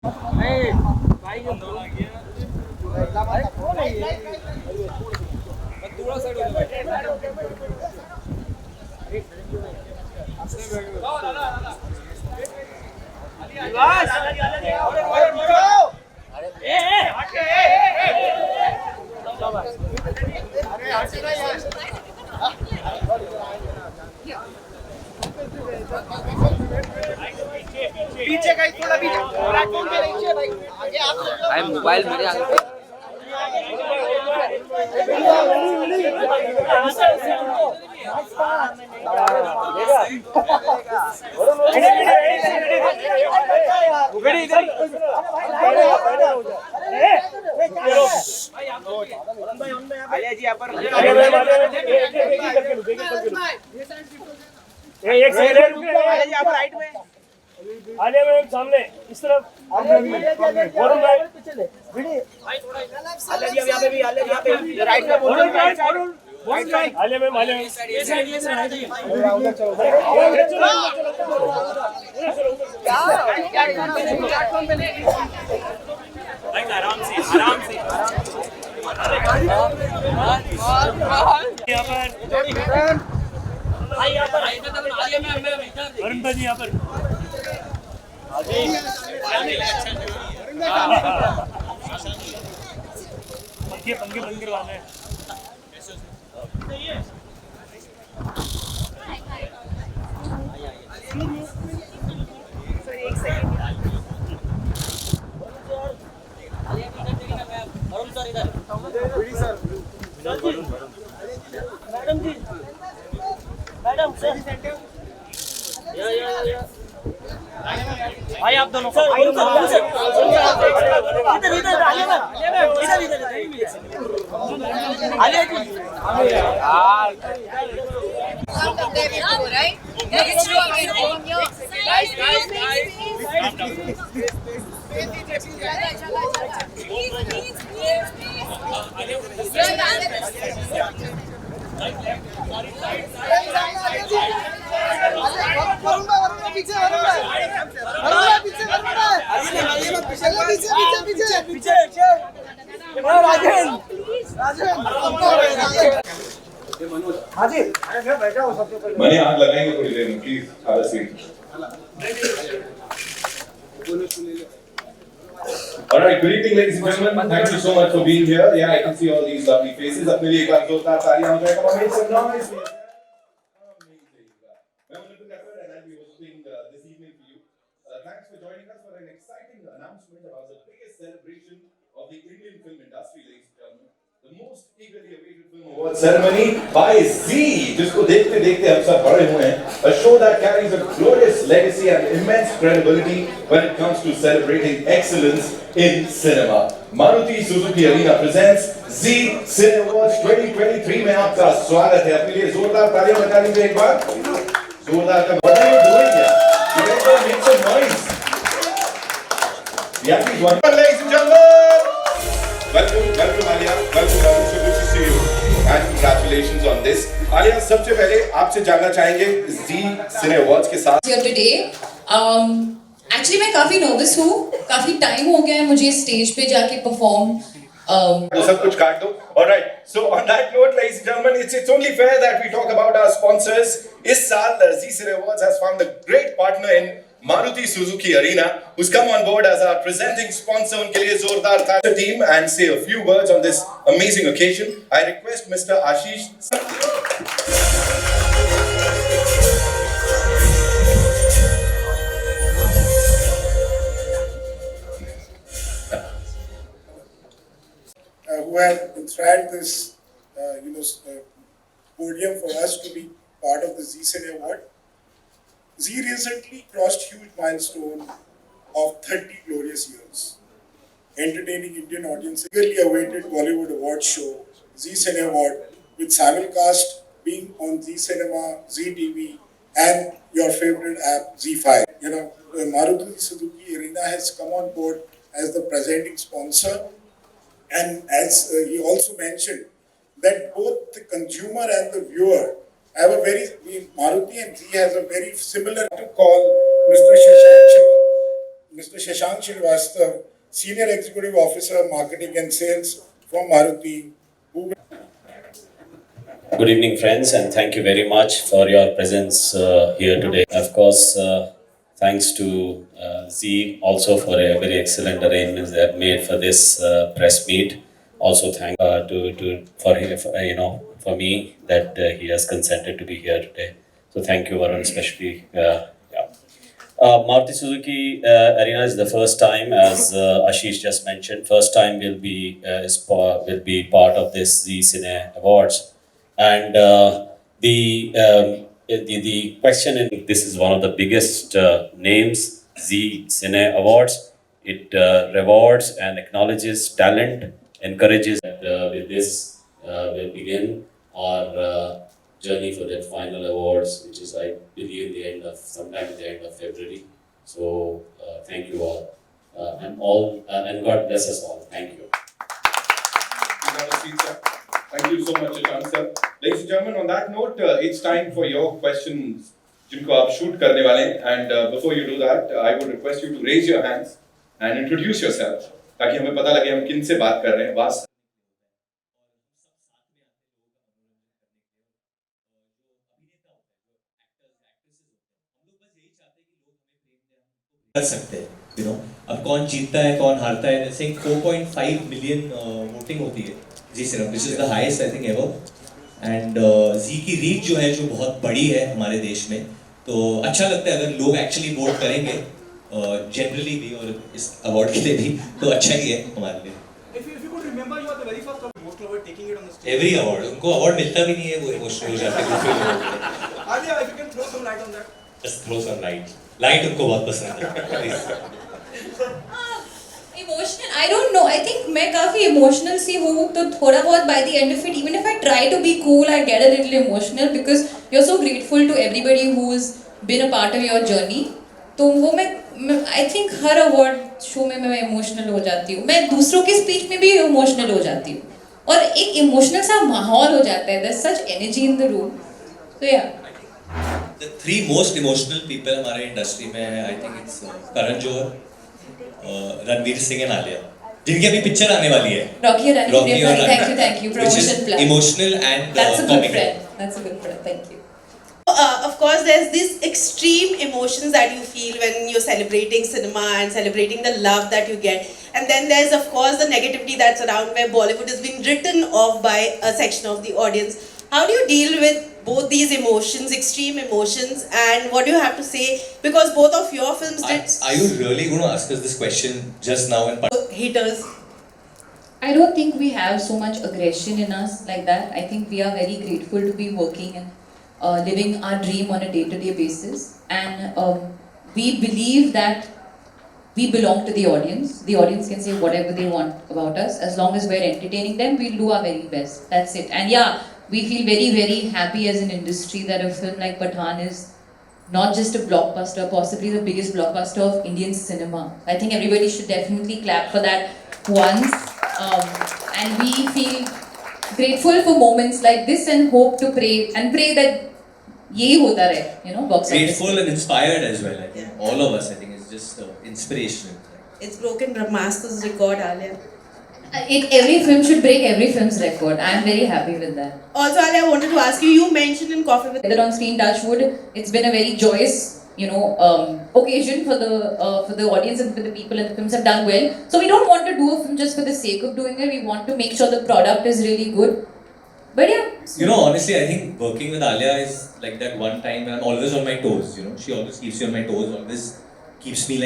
नहीं भाई जो थोड़ा साइड हो पीछे का थोड़ा भी प्लेटफॉर्म पे रहिए भाई आगे आप भाई मोबाइल मेरे आगे आलिया जी यहाँ पर एक साइड आलिया जी यहाँ पर राइट में आलिया मैम सामने इस तरफ वरुण भाई आलिया जी यहाँ पे भी आलिया जी यहाँ पे राइट में बोल आलिया मैम प्लेटफॉर्म पे नहीं आराम से यहाँ पर वरुण भाई यहाँ पर पंखे बंद करवाने हैं मैडम सर भाई आप दोनों सर इधर इधर आलिया जी right? Yeah, it's true. मैंने आग लगाएंगे थोड़ी देर में please have a seat All right, good evening, ladies and gentlemen. Thank you so much for being here. Yeah, I can see all these lovely faces. अपने लिए एक बार जोरदार तालियां हो जाए. Come on, make some noise. Amazing. मैं उन्हें कहता and I'll be hosting this evening for you. Thanks for joining us for an exciting announcement about the biggest celebration of the Indian film industry, ladies and gentlemen. The most eagerly awaited film award ceremony by Z, जिसको देखते देखते हम सब बड़े हुए हैं. A show that carries a glorious legacy and immense credibility when it comes to celebrating excellence in cinema. Maruti Suzuki Arena presents Z Cine Awards 2023 में आपका स्वागत है. अपने लिए जोरदार तालियां बजा लीजिए एक बार. जोरदार का what are you doing here? You guys gotta make some noise. Yeah, please, one more, ladies and gentlemen. Welcome Alia. Welcome. So good to see you. And congratulations on this. Alia, सबसे पहले आपसे जानना चाहेंगे Z Cine Awards के साथ. Here today. Actually मैं काफी nervous हूँ. काफी टाइम हो गया है मुझे स्टेज पे जाके परफॉर्म. तो सब कुछ काट दो. All right. So on that note, ladies and gentlemen, it's only fair that we talk about our sponsors. इस साल Z Cine Awards has found a great partner in Maruti Suzuki Arena, who's come on board as our presenting sponsor. उनके लिए जोरदार तालियां team and say a few words on this amazing occasion. I request Mr. Ashish. Who have inspired this, podium for us to be part of the Z Cine Award. Z recently crossed huge milestone of 30 glorious years, entertaining Indian audiences. Eagerly awaited Bollywood award show, Z Cine Award, with simulcast being on Z Cinema, Z TV, and your favorite app Z5. Maruti Suzuki Arena has come on board as the presenting sponsor. And as he also mentioned, that both the consumer and the viewer have a Maruti and Z has a very similar to call Mr. Shashank Mr. Shashank Srivastava, Senior Executive Officer, Marketing and Sales from Maruti, who Good evening, friends, and thank you very much for your presence here today. Of course, thanks to Z also for a very excellent arrangements they have made for this press meet. Also, thank for me that he has consented to be here today. So thank you, Varun, especially. Maruti Suzuki Arena is the first time, as Ashish just mentioned. First time will be part of this Z Cine Awards. And the question in this is one of the biggest names, Z Cine Awards. It rewards and acknowledges talent, encourages. With this, we'll begin our journey for that final awards, which is, I believe, sometime at the end of February. So thank you all, and God bless us all. Thank you. Thank you so much, Shashank sir. Ladies and gentlemen, on that note, it's time for your questions, जिनको आप shoot करने वाले हैं. And before you do that, I would request you to raise your hands and introduce yourself, ताकि हमें पता लगे हम किन से बात कर रहे हैं. बस. कर सकते हैं, you know. अब कौन जीतता है कौन हारता है, जैसे 4.5 मिलियन वोटिंग होती है जी सिर्फ, which is the highest I think ever, and जी की रीच जो है जो बहुत बड़ी है हमारे देश में, तो अच्छा लगता है अगर लोग एक्चुअली वोट करेंगे जनरली भी और इस अवार्ड के लिए भी, तो अच्छा ही है हमारे लिए. If you could remember, you are the very first of most of it taking it on the stage. Every award उनको अवार्ड मिलता भी नहीं है, वो इमोशनल हो जाते हैं दूसरे लोगों के लिए. Alia, if you can throw some light on that. Just throw some light उनको बहुत पसंद है. Emotional, I don't know. I think मैं काफी emotional सी हूँ, तो थोड़ा बहुत by the end of it, even if I try to be cool, I get a little emotional because you're so grateful to everybody who's been a part of your journey. तो वो मैं I think her award show में मैं emotional हो जाती हूँ. मैं दूसरों के speech में भी emotional हो जाती हूँ. और एक emotional सा माहौल हो जाता है. There's such energy in the room. So yeah. The three most emotional people हमारे इंडस्ट्री में है, I think it's Karan Johar, Ranveer Singh and Alia, जिनकी अभी पिक्चर आने वाली है. Rocky and Ranveer, thank you. Promotion plan. Emotional and That's a good comical. friend. That's a good friend. Thank you. Of course, there's these extreme emotions that you feel when you're celebrating cinema and celebrating the love that you get. And then there's, of course, the negativity that's around where Bollywood is being written off by a section of the audience. How do you deal with both these emotions, extreme emotions, and what do you have to say? Because both of your films did... Are you really going to ask us this question just now? Haters. I don't think we have so much aggression in us like that. I think we are very grateful to be working and living our dream on a day-to-day basis. And we believe that we belong to the audience. The audience can say whatever they want about us. As long as we're entertaining them, we'll do our very best. That's it. And yeah, we feel very, very happy as an industry that a film like Pathaan is not just a blockbuster, possibly the biggest blockbuster of Indian cinema. I think everybody should definitely clap for that once. And we feel grateful for moments like this and hope to pray that यही होता रहे, you know, box office. Grateful and inspired as well. I think all of us, I think, is just inspirational. It's broken Brahmastra's record, Alia. Every film should break every film's record. I am very happy with that. Also, Alia, I wanted to ask you. You mentioned in Coffee with... That on screen, Touchwood, it's been a very joyous, you know, occasion for the audience and for the people, and the films have done well. So we don't want to do a film just for the sake of doing it. We want to make sure the product is really good. But yeah. You know, honestly, I think working with Alia is like that one time when I'm always on my toes. You know, she always keeps me on my toes. Always keeps me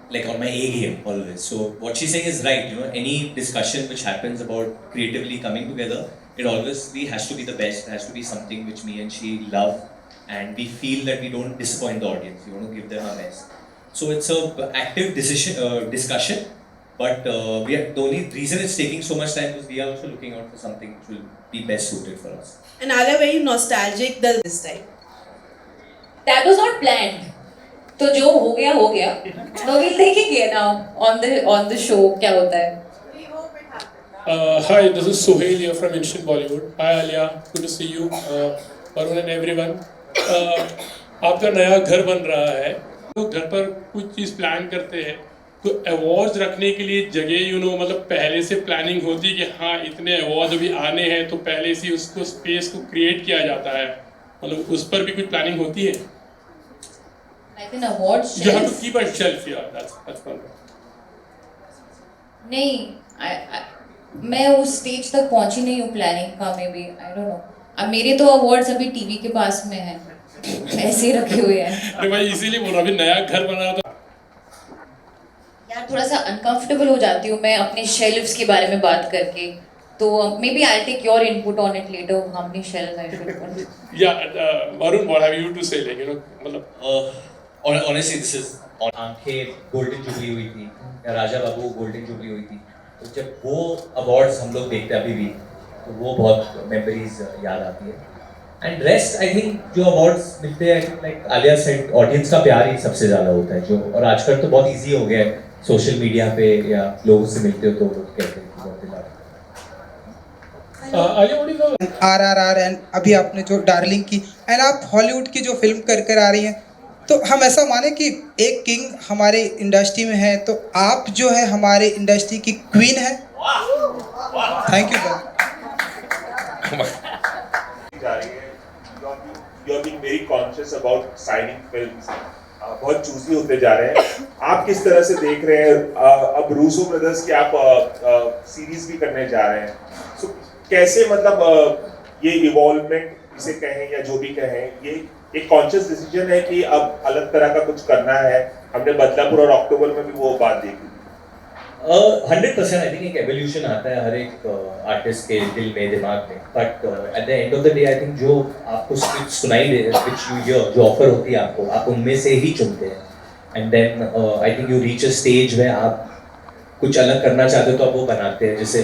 like on my A game always. So what she's saying is right. You know, any discussion which happens about creatively coming together, it obviously has to be the best. It has to be something which me and she love, and we feel that we don't disappoint the audience. We want to give them our best. So it's a active discussion. But the only reason it's taking so much time is we are also looking out for something which will be best suited for us. And Alia, were you nostalgic this time? That was not planned. तो जो हो गया. So we'll देखेंगे now on the show क्या होता है. Hi, this is Sohail here from Instant Bollywood. Hi Alia, good to see you. Varun and everyone. आपका नया घर बन रहा है. लोग घर पर कुछ चीज़ प्लान करते हैं तो अवार्ड्स रखने के लिए जगह मतलब पहले से प्लानिंग होती है कि हाँ इतने अवार्ड अभी आने हैं, तो पहले से उसको स्पेस को क्रिएट किया जाता है, मतलब उस पर भी कुछ प्लानिंग होती है? Like an award shelf? You have to keep a shelf, yeah, that's one. नहीं, मैं उस स्टेज तक पहुंची नहीं हूँ प्लानिंग का, मे बी, आई डोंट नो। अब मेरे तो अवार्ड्स अभी टीवी के पास में हैं, ऐसे ही रखे हुए हैं। अरे भाई इसीलिए बोल रहा, अभी नया घर बना रहा था यार, थोड़ा सा अनकंफर्टेबल हो जाती हूँ मैं अपने शेल्फ्स के बारे में बात करके, तो may be I take your input on it later, how many shelves I should put. Yeah Varun, what have you to say, like मतलब Honestly, this is on आंखें गोल्डन जुबली हुई थी, या राजा बाबू गोल्डन जुबली हुई थी, तो जब वो अवार्ड्स हम लोग देखते हैं अभी भी, तो वो बहुत मेमोरीज याद आती है। एंड रेस्ट आई थिंक जो अवार्ड्स मिलते हैं, लाइक आलिया सेड, ऑडियंस का प्यार ही सबसे ज़्यादा होता है जो, और आजकल तो बहुत ईजी हो गया है सोशल मीडिया पे या लोगों से मिलते हो तो लोग कहते हैं कि बहुत दिला। RRR एंड अभी आपने जो डार्लिंग की, एंड आप हॉलीवुड की जो फिल्म कर आ रही हैं, तो हम ऐसा माने कि एक किंग हमारे इंडस्ट्री में है, तो आप जो है हमारे इंडस्ट्री की क्वीन है। Thank you sir. You are being very conscious about signing films. बहुत चूजी होते जा रहे हैं। आप किस तरह से देख रहे हैं? अब रूसो ब्रदर्स की आप सीरीज भी करने जा रहे हैं, so, कैसे मतलब ये इवॉल्वमेंट इसे कहें या जो भी कहें, ये एक कॉन्शियस डिसीजन है कि अब अलग तरह का कुछ करना है? हमने बदलापुर और अक्टूबर में भी वो बात देखी। 100% आई थिंक एक एवोल्यूशन आता है हर एक आर्टिस्ट के दिल में, दिमाग में, but at the end of the day I think जो आपको स्क्रिप्ट सुनाई दे, व्हिच यू हियर, जो ऑफर होती है आपको, आप उनमें से ही चुनते हैं, and then I think you reach a stage में आप कुछ अलग करना चाहते हो तो आप वो बनाते हैं। जैसे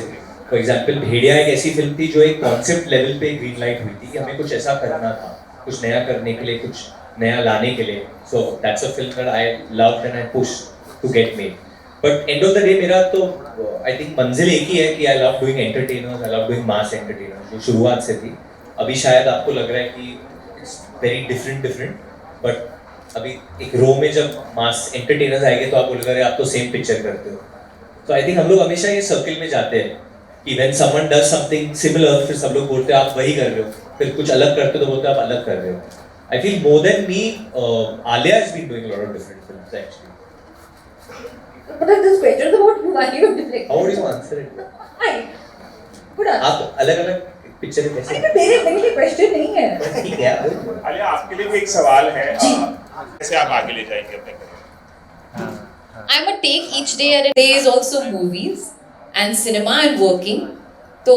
फॉर एग्जांपल भेड़िया एक ऐसी फिल्म थी जो एक कॉन्सेप्ट लेवल पे ग्रीन लाइट हुई थी कि हमें कुछ ऐसा करना था, कुछ नया करने के लिए, कुछ नया लाने के लिए, so that's a film that I loved and I pushed to get made. But end of the day मेरा तो आई थिंक मंजिल एक ही है कि I love doing entertainers, I love doing mass entertainers, जो शुरुआत से थी। अभी शायद आपको लग रहा है कि इट्स वेरी डिफरेंट, बट अभी एक रो में जब मास एंटरटेनर्स आएंगे तो आप बोलेगा अरे आप तो सेम पिक्चर करते हो। तो आई थिंक हम लोग हमेशा ये सर्किल में जाते हैं कि when someone does something similar, फिर सब लोग बोलते हैं आप वही कर रहे हो, फिर कुछ अलग करते हो तो बोलते हैं आप अलग कर रहे हो। I feel more than me, Alia has been doing a lot of different films actually. But this question is about you. Why you deflect? How would you answer it? Good answer. आप अलग-अलग पिक्चर कैसे? अरे मेरे लिए question नहीं है। ठीक है। आलिया, आपके लिए भी एक सवाल है, कैसे आप आगे ले जाएंगे अपने career? I'm a take each day at a day is also movies and cinema and working. तो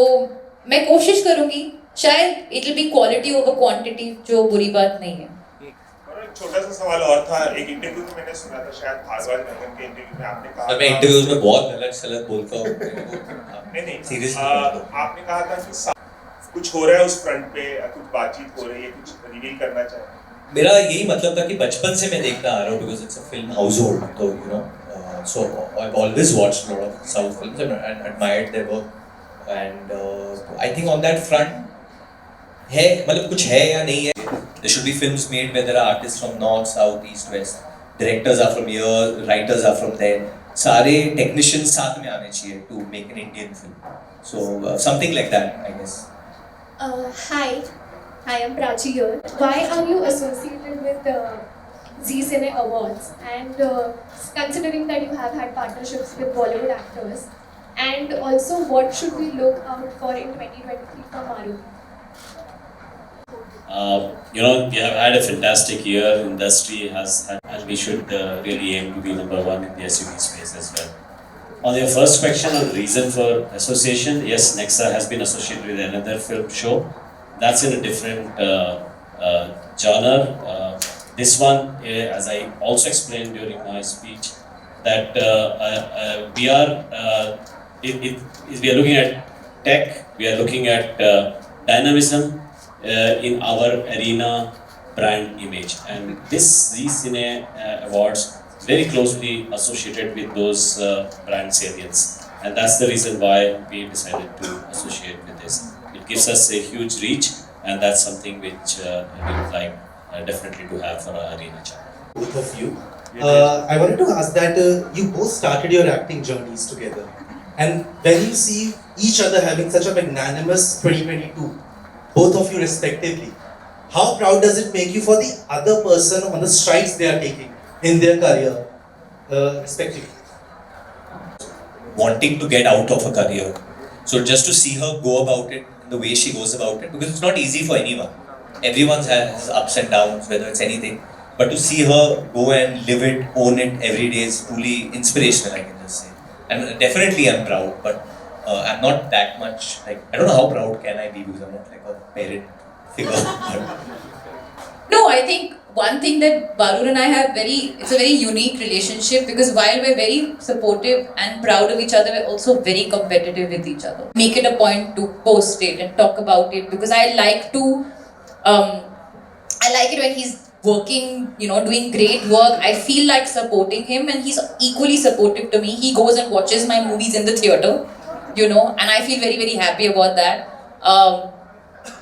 मैं कोशिश करूँगी, शायद it will be quality over quantity, जो बुरी बात नहीं है। छोटा सा सवाल और था, एक इंटरव्यू में मैंने सुना था, शायद भारद्वाज नगर के इंटरव्यू में आपने कहा, मैं इंटरव्यूज में बहुत गलत बोलता हूँ। नहीं सीरियसली आपने कहा था कि कुछ हो रहा है उस फ्रंट पे, कुछ बातचीत हो रही है, कुछ रिवील करना चाहिए। मेरा यही मतलब था कि बचपन से मैं देखता आ रहा हूँ, because it's a film household, तो you know, so I have always watched lot of south films and admired their work, and I think on that front है, मतलब कुछ है या नहीं है। There should be films made where there are artists from north, south, east, west. Directors are from here, writers are from there. सारे technicians साथ में आने चाहिए to make an Indian film. So something like that, I guess. Hi, I'm Prachi here. Why are you associated with Zee Cine Awards? And considering that you have had partnerships with Bollywood actors, and also what should we look out for in 2023 for Maruti? You know, we have had a fantastic year. Industry has had, and we should really aim to be number one in the SUV space as well. On your first question on reason for association, yes, Nexa has been associated with another film show. That's in a different genre. This one, as I also explained during my speech, that we are looking at tech. We are looking at dynamism in our arena brand image, and these Cine Awards very closely associated with those brand salience, and that's the reason why we decided to associate with this. It gives us a huge reach, and that's something which we would like definitely to have for our arena channel. Both of you, I wanted to ask that you both started your acting journeys together, and when you see each other having such a magnanimous 2022, both of you respectively, how proud does it make you for the other person on the strides they are taking in their career, respectively? Wanting to get out of a career. So just to see her go about it, the way she goes about it, because it's not easy for anyone. Everyone has ups and downs, whether it's anything. But to see her go and live it, own it every day is truly inspirational, I can just say. And definitely I'm proud, but I'm not that much, like, I don't know how proud can I be because I'm not like a parent figure. No, I think one thing that Varun and I have it's a very unique relationship, because while we're very supportive and proud of each other, we're also very competitive with each other. Make it a point to post it and talk about it, because I like it when he's working, doing great work. I feel like supporting him, and he's equally supportive to me. He goes and watches my movies in the theater, and I feel very, very happy about that.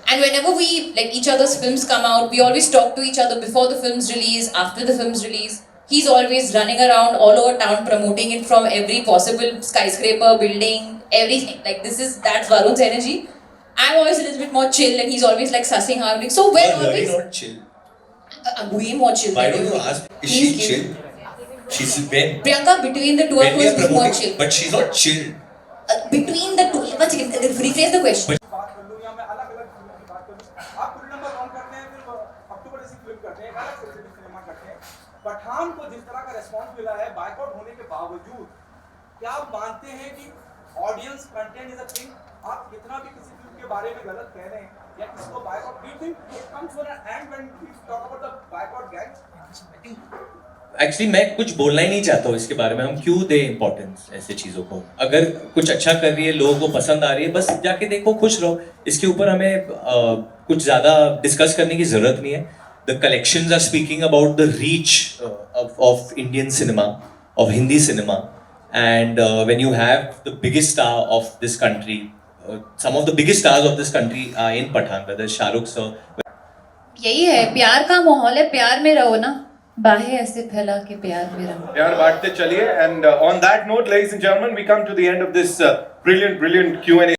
And whenever each other's films come out, we always talk to each other before the film's release, after the film's release. He's always running around all over town promoting it from every possible skyscraper, building, everything. That's Varun's energy. I'm always a little bit more chill, and he's always sussing how. So when always not chill. way more chill. Why don't you ask? Is she chill? She's when Priyanka, between the two of us, is more chill. But she's not chill. Between the two, but rephrase the question. Pathan को जिस तरह का response मिला है boycott होने के बावजूद, क्या आप मानते हैं कि audience content is a thing? आप कितना भी किसी फिल्म के बारे में गलत कह रहे हैं या किसको boycott, do you think it comes for an end when we talk about the boycott gang? Actually मैं कुछ बोलना ही नहीं चाहता हूँ इसके बारे में. हम क्यों दे इम्पोर्टेंस ऐसे चीज़ों को? अगर कुछ अच्छा कर रही है, लोगों को पसंद आ रही है, बस जाके देखो, खुश रहो. इसके ऊपर हमें कुछ ज़्यादा डिस्कस करने की ज़रूरत नहीं है. The collections are speaking about the reach of Indian cinema, of Hindi cinema, and when you have the biggest star of this country, some of the biggest stars of this country are in Pathaan, whether Shah Rukh sir. यही है, प्यार का माहौल है, प्यार में रहो ना, बाहें ऐसे फैला के प्यार में रहो. प्यार बांटते चलिए. And on that note, ladies and gentlemen, we come to the end of this brilliant Q&A